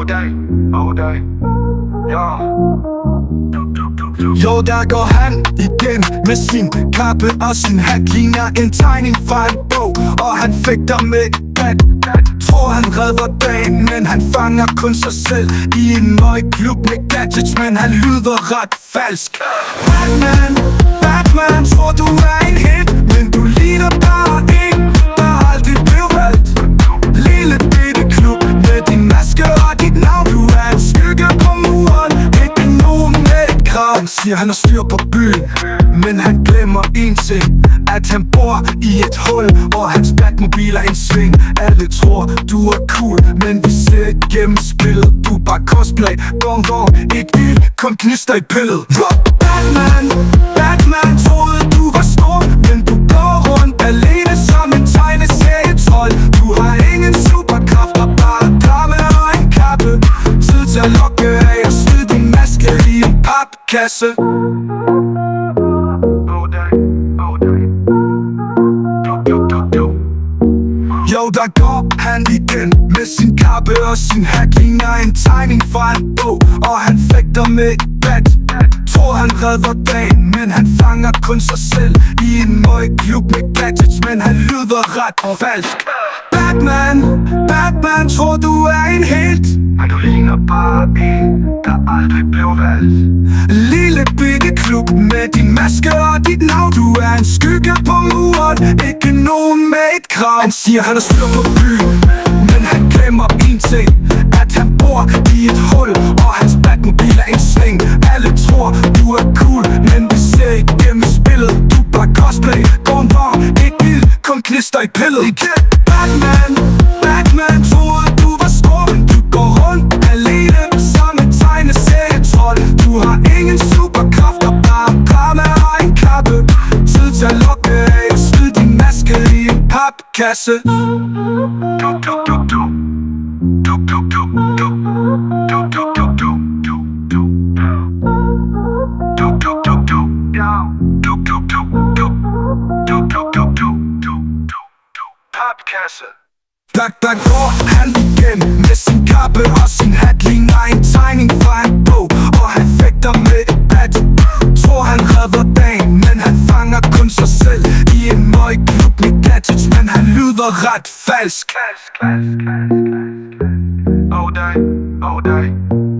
all day, all day, ja. Jo, der går han igen med sin kappe og sin hat. Ligner en tegning fra en bog, og han fægter med et bat. Tror han redder dagen, men han fanger kun sig selv i en møgklub med gadgets, men han lyder ret falsk. Batman, Batman, tror du er en helt, men du ligner bare en, der aldrig blev valgt. Lille bitte klub med din maske og dit navn. Du er en skygge på muren, ikke nogen med et krav. Han siger han har styr på byen, men han glemmer en ting, at han bor i et hul, og hans Batmobil er en sving. Alle tror du er cool, men vi ser igennem spillet. Du er bare cosplay, gong gong, ikke ild, kun knister i pillet. Batman, Batman, troede du var stor, men du går rundt alene som en tegneserietrold. Du har ingen superkræfter, bare drama og en kappe. Tid til at lokke af og smide din maske i en papkasse. Jo, der går han igen med sin kappe og sin hat. Ligner en tegning fra en bog, og han fægter med et bat. Tror han redder dagen, men han fanger kun sig selv i en møgklub med gadgets, men han lyder ret falsk. Batman, Batman, tror du er en helt, Men du ligner bare en, der aldrig blev valgt. lille bitte klub med din maske og dit navn. Du er en skygge på muren, ikke nogen med et krav. Han siger han har styr på byen, men han glemmer en ting, at han bor i et hul, og hans Batmobil er en sving. Alle tror du er cool, men vi ser igennem spillet. Du er bare cosplay, gong gong, ikke ild, kun knister i pillet. Batman, Batman, troede du var stor, men du går rundt alene som en tegneserietrold. Du har ingen superkræfter, bare drama og en kappe. Tid til at lukke af og smide din maske i en papkasse. Papkasse. Der går han igen med sin kappe og sin hat. Ligner en tegning fra en bog, og han fægter med et bat. Tror han redder dagen, men han fanger kun sig selv i en møgklub med gadgets, men han lyder ret falsk. All day, all day.